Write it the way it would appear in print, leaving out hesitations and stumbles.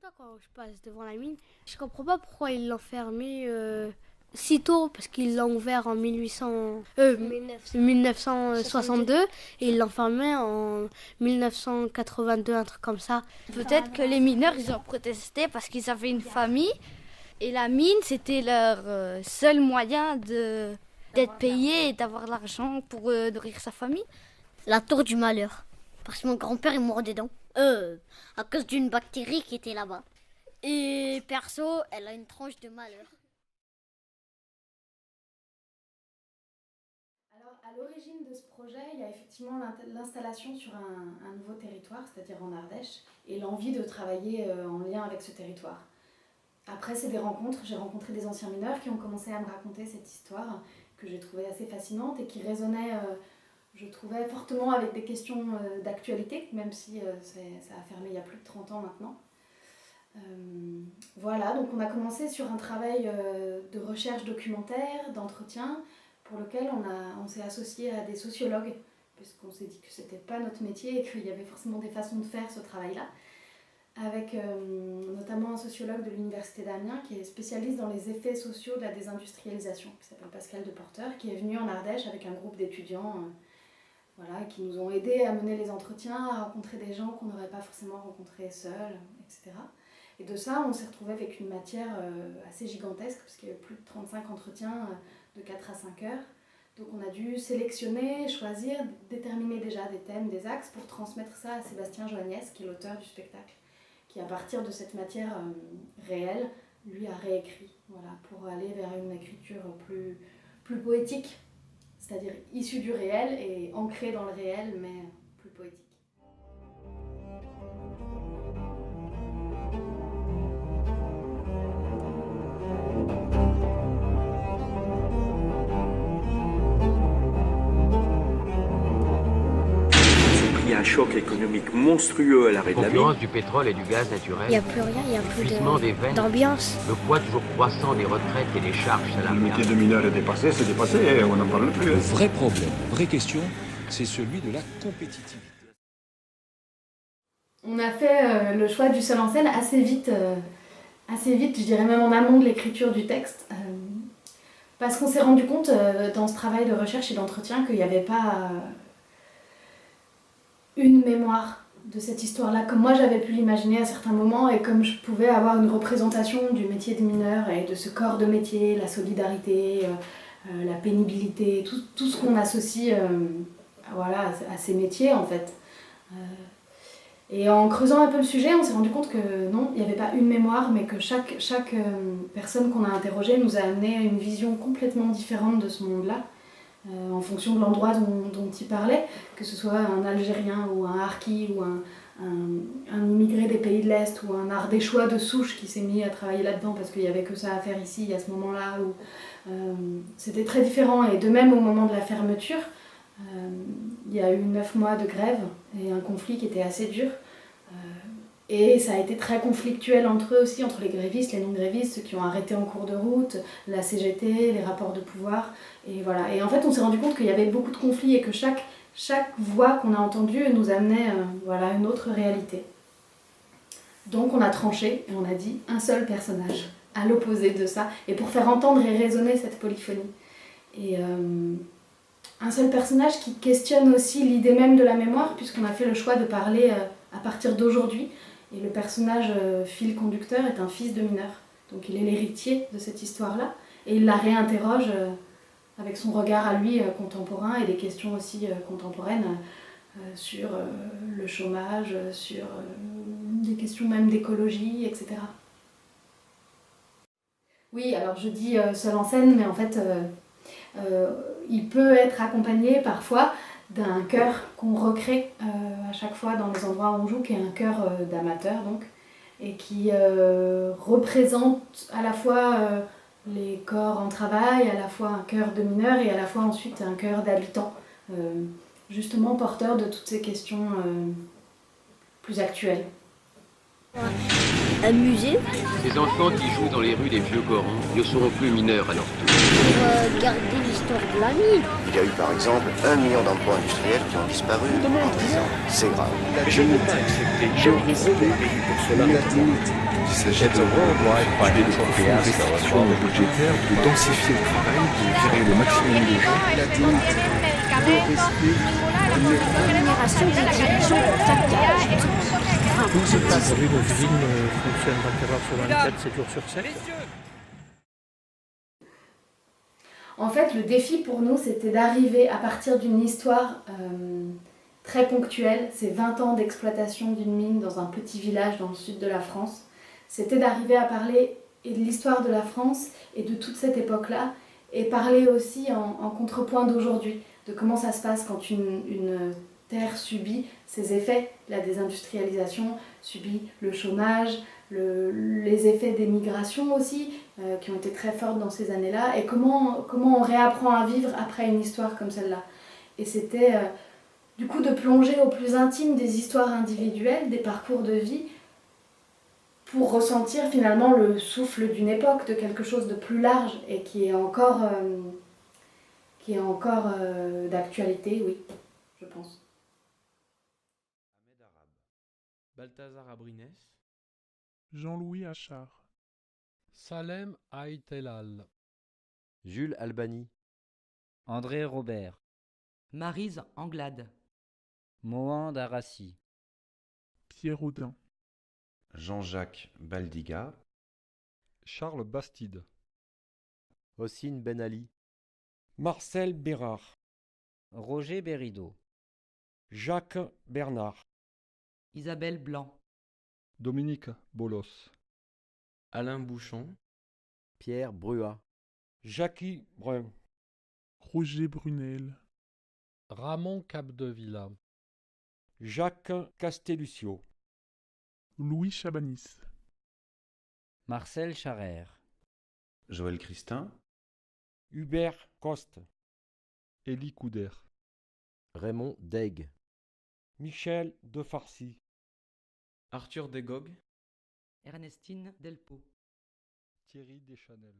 temps quand je passe devant la mine. Je comprends pas pourquoi ils l'ont fermé si tôt, parce qu'ils l'ont ouvert en 1962 et ils l'ont fermé en 1982, un truc comme ça. Peut-être que les mineurs, ils ont protesté parce qu'ils avaient une famille et la mine, c'était leur seul moyen d'être payé et d'avoir l'argent pour nourrir sa famille. La tour du malheur, parce que mon grand-père est mort dedans, à cause d'une bactérie qui était là-bas. Et perso, elle a une tranche de malheur. Alors, à l'origine de ce projet, il y a effectivement l'installation sur un nouveau territoire, c'est-à-dire en Ardèche, et l'envie de travailler en lien avec ce territoire. Après, c'est des rencontres. J'ai rencontré des anciens mineurs qui ont commencé à me raconter cette histoire que j'ai trouvée assez fascinante et qui résonnait, je trouvais, fortement avec des questions d'actualité, même si ça a fermé il y a plus de 30 ans maintenant. Voilà, donc on a commencé sur un travail de recherche documentaire, d'entretien, pour lequel on s'est associé à des sociologues, puisqu'on s'est dit que c'était pas notre métier et qu'il y avait forcément des façons de faire ce travail-là, avec notamment un sociologue de l'université d'Amiens qui est spécialiste dans les effets sociaux de la désindustrialisation, qui s'appelle Pascal Deporter, qui est venu en Ardèche avec un groupe d'étudiants voilà, qui nous ont aidés à mener les entretiens, à rencontrer des gens qu'on n'aurait pas forcément rencontrés seuls, etc. Et de ça, on s'est retrouvé avec une matière assez gigantesque, parce qu'il y avait plus de 35 entretiens de 4 à 5 heures. Donc on a dû sélectionner, choisir, déterminer déjà des thèmes, des axes, pour transmettre ça à Sébastien Joagnès, qui est l'auteur du spectacle, qui à partir de cette matière réelle, lui a réécrit, voilà, pour aller vers une écriture plus poétique, c'est-à-dire issue du réel et ancrée dans le réel, mais plus poétique. Un choc économique monstrueux à l'arrêt de la mine. Concurrence du pétrole et du gaz naturel. Il n'y a plus rien, il n'y a plus Des veines, d'ambiance. le poids toujours croissant des retraites et des charges Le salariales. métier de mineur est dépassé, c'est dépassé, on n'en parle plus. Le vrai problème, vraie question, c'est celui de la compétitivité. On a fait le choix du seul en scène assez vite, je dirais même en amont de l'écriture du texte, parce qu'on s'est rendu compte dans ce travail de recherche et d'entretien qu'il n'y avait pas une mémoire de cette histoire-là, comme moi j'avais pu l'imaginer à certains moments et comme je pouvais avoir une représentation du métier de mineur et de ce corps de métier, la solidarité, la pénibilité, tout ce qu'on associe voilà, à ces métiers en fait. Et en creusant un peu le sujet, on s'est rendu compte que non, il n'y avait pas une mémoire, mais que chaque personne qu'on a interrogée nous a amené à une vision complètement différente de ce monde-là, en fonction de l'endroit dont il parlait, que ce soit un Algérien ou un Harki ou un immigré des pays de l'Est ou un Ardéchois de souche qui s'est mis à travailler là-dedans parce qu'il n'y avait que ça à faire ici à ce moment-là. C'était très différent et de même au moment de la fermeture, il y a eu 9 mois de grève et un conflit qui était assez dur. Et ça a été très conflictuel entre eux aussi, entre les grévistes, les non-grévistes, ceux qui ont arrêté en cours de route, la CGT, les rapports de pouvoir. Et voilà. Et en fait, on s'est rendu compte qu'il y avait beaucoup de conflits et que chaque voix qu'on a entendue nous amenait voilà, une autre réalité. Donc on a tranché et on a dit un seul personnage, à l'opposé de ça, et pour faire entendre et résonner cette polyphonie. Et un seul personnage qui questionne aussi l'idée même de la mémoire, puisqu'on a fait le choix de parler à partir d'aujourd'hui. Et le personnage fil conducteur est un fils de mineur. Donc il est l'héritier de cette histoire-là. Et il la réinterroge avec son regard à lui contemporain et des questions aussi contemporaines sur le chômage, sur des questions même d'écologie, etc. Oui, alors je dis seul en scène, mais en fait il peut être accompagné parfois d'un chœur qu'on recrée à chaque fois dans les endroits où on joue, qui est un chœur d'amateurs donc, et qui représente à la fois les corps en travail, à la fois un chœur de mineurs et à la fois ensuite un chœur d'habitants, justement porteur de toutes ces questions plus actuelles. Un musée Ces enfants qui jouent dans les rues des vieux Corans ne seront plus mineurs à leur tour. pour garder l'histoire de la mine. Il y a eu par exemple 1 million d'emplois industriels qui ont disparu en 10 ans. C'est grave. Je ne peux pas accepter, je ne peux pas payer pour cela. Il s'agit de tuer les restrictions budgétaires, de densifier le travail, de virer le maximum de gens. Le respect de rémunération des dirigeants Tout se passe. L'usine fonctionne 24 heures sur 24, 7 jours sur 7. En fait, le défi pour nous, c'était d'arriver à partir d'une histoire très ponctuelle, c'est 20 ans d'exploitation d'une mine dans un petit village dans le sud de la France, c'était d'arriver à parler de l'histoire de la France et de toute cette époque-là, et parler aussi en contrepoint d'aujourd'hui, de comment ça se passe quand une terre subit ses effets, la désindustrialisation, subit le chômage, les effets des migrations aussi, qui ont été très fortes dans ces années-là, et comment on réapprend à vivre après une histoire comme celle-là. Et c'était du coup de plonger au plus intime des histoires individuelles, des parcours de vie, pour ressentir finalement le souffle d'une époque, de quelque chose de plus large, et qui est encore d'actualité, oui, je pense. Ahmed Arabe, Balthazar Abrines, Jean-Louis Achard, Salem Aïtelal, Jules Albani, André Robert, Maryse Anglade, Mohan Darassi, Pierre Audin, Jean-Jacques Baldiga, Charles Bastide, Hossein Ben Ali, Marcel Bérard, Roger Bérideau, Jacques Bernard, Isabelle Blanc, Dominique Bolos, Alain Bouchon, Pierre Bruat, Jackie Brun, Roger Brunel, Ramon Capdevila, Jacques Castelluccio, Louis Chabanis, Marcel Charrère, Joël Christin, Hubert Coste, Élie Couder, Raymond Daigle, Michel Defarcy, Arthur Degog, Ernestine Delpo, Thierry Deschanel.